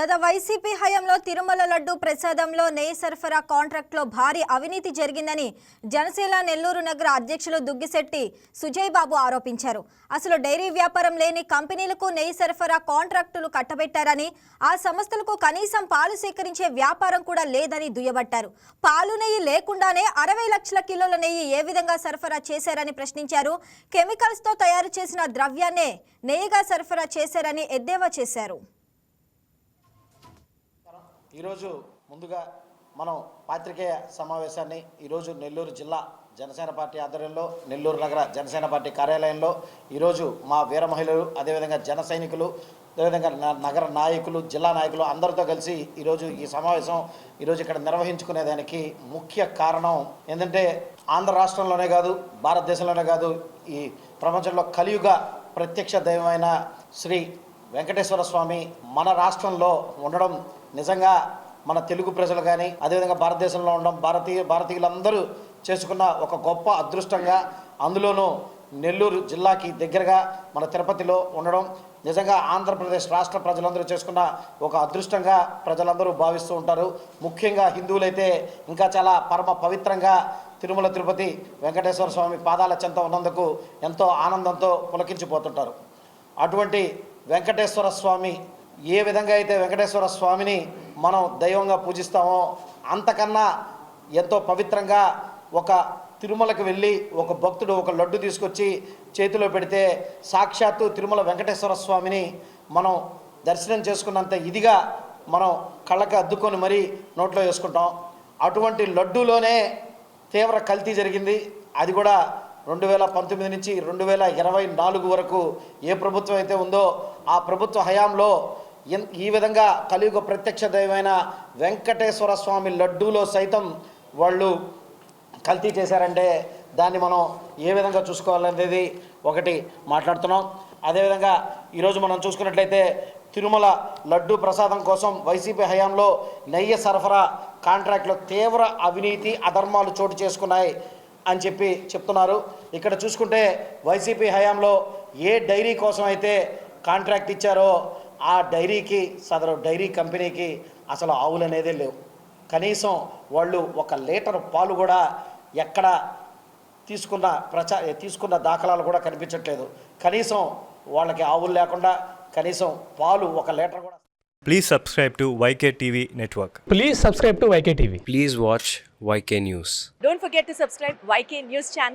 గత వైసీపీ హయాంలో తిరుమల లడ్డు ప్రసాదంలో నెయ్యి సరఫరా కాంట్రాక్ట్లో భారీ అవినీతి జరిగిందని జనసేన నెల్లూరు నగర అధ్యక్షులు దుగ్గిశెట్టి సుజయ్ బాబు ఆరోపించారు. అసలు డైరీ వ్యాపారం లేని కంపెనీలకు నెయ్యి సరఫరా కాంట్రాక్టులు కట్టబెట్టారని, ఆ సంస్థలకు కనీసం పాలు సేకరించే వ్యాపారం కూడా లేదని దుయ్యబట్టారు. పాలు నెయ్యి లేకుండానే 60 లక్షల కిలోల నెయ్యి ఏ విధంగా సరఫరా చేశారని ప్రశ్నించారు. కెమికల్స్తో తయారు చేసిన ద్రవ్యాన్నే నెయ్యిగా సరఫరా చేశారని ఎద్దేవా చేశారు. ఈరోజు ముందుగా మనం పాత్రికేయ సమావేశాన్ని ఈరోజు నెల్లూరు జిల్లా జనసేన పార్టీ ఆధ్వర్యంలో నెల్లూరు నగర జనసేన పార్టీ కార్యాలయంలో ఈరోజు మా వీర మహిళలు, అదేవిధంగా జన సైనికులు, అదేవిధంగా నగర నాయకులు, జిల్లా నాయకులు అందరితో కలిసి ఈరోజు ఈ సమావేశం ఈరోజు ఇక్కడ నిర్వహించుకునేదానికి ముఖ్య కారణం ఏంటంటే, ఆంధ్ర రాష్ట్రంలోనే కాదు, భారతదేశంలోనే కాదు, ఈ ప్రపంచంలో కలియుగ ప్రత్యక్ష దైవమైన శ్రీ వెంకటేశ్వర స్వామి మన రాష్ట్రంలో ఉండడం నిజంగా మన తెలుగు ప్రజలు కానీ, అదేవిధంగా భారతదేశంలో ఉండడం భారతీయులందరూ చేసుకున్న ఒక గొప్ప అదృష్టంగా, అందులోనూ నెల్లూరు జిల్లాకి దగ్గరగా మన తిరుపతిలో ఉండడం నిజంగా ఆంధ్రప్రదేశ్ రాష్ట్ర ప్రజలందరూ చేసుకున్న ఒక అదృష్టంగా ప్రజలందరూ భావిస్తూ ఉంటారు. ముఖ్యంగా హిందువులైతే ఇంకా చాలా పరమ పవిత్రంగా తిరుమల తిరుపతి వెంకటేశ్వర స్వామి పాదాల చెంత ఉన్నందుకు ఎంతో ఆనందంతో పులకించిపోతుంటారు. అటువంటి వెంకటేశ్వర స్వామి ఏ విధంగా అయితే వెంకటేశ్వర స్వామిని మనం దైవంగా పూజిస్తామో, అంతకన్నా ఎంతో పవిత్రంగా ఒక తిరుమలకు వెళ్ళి ఒక భక్తుడు ఒక లడ్డు తీసుకొచ్చి చేతిలో పెడితే సాక్షాత్తు తిరుమల వెంకటేశ్వర స్వామిని మనం దర్శనం చేసుకున్నంత ఇదిగా మనం కళ్ళకి అద్దుకొని మరీ నోట్లో వేసుకుంటాం. అటువంటి లడ్డూలోనే తీవ్ర కల్తీ జరిగింది. అది కూడా 2019 నుంచి 2024 వరకు ఏ ప్రభుత్వం అయితే ఉందో ఆ ప్రభుత్వ హయాంలో ఈ విధంగా కలియుగ ప్రత్యక్ష దైవమైన వెంకటేశ్వర స్వామి లడ్డూలో సైతం వాళ్ళు కల్తీ చేశారంటే దాన్ని మనం ఏ విధంగా చూసుకోవాలనేది ఒకటి మాట్లాడుతున్నాం. అదేవిధంగా ఈరోజు మనం చూసుకున్నట్లయితే తిరుమల లడ్డు ప్రసాదం కోసం వైసీపీ హయాంలో నెయ్యి సరఫరా కాంట్రాక్ట్లో తీవ్ర అవినీతి అధర్మాలు చోటు చేసుకున్నాయి అని చెప్తున్నారు. ఇక్కడ చూసుకుంటే వైసీపీ హయాంలో ఏ డైరీ కోసం అయితే కాంట్రాక్ట్ ఇచ్చారో ఆ డైరీకి, సదరు డైరీ కంపెనీకి అసలు ఆవులు అనేదే లేవు. కనీసం వాళ్ళు 1 లీటర్ పాలు కూడా ఎక్కడ తీసుకున్న దాఖలాలు కూడా కనిపించట్లేదు. కనీసం వాళ్ళకి ఆవులు లేకుండా కనీసం పాలు 1 లీటర్ కూడా. Please subscribe to YK TV Network. Please subscribe to YK TV. Please watch YK News. Don't forget to subscribe YK News channel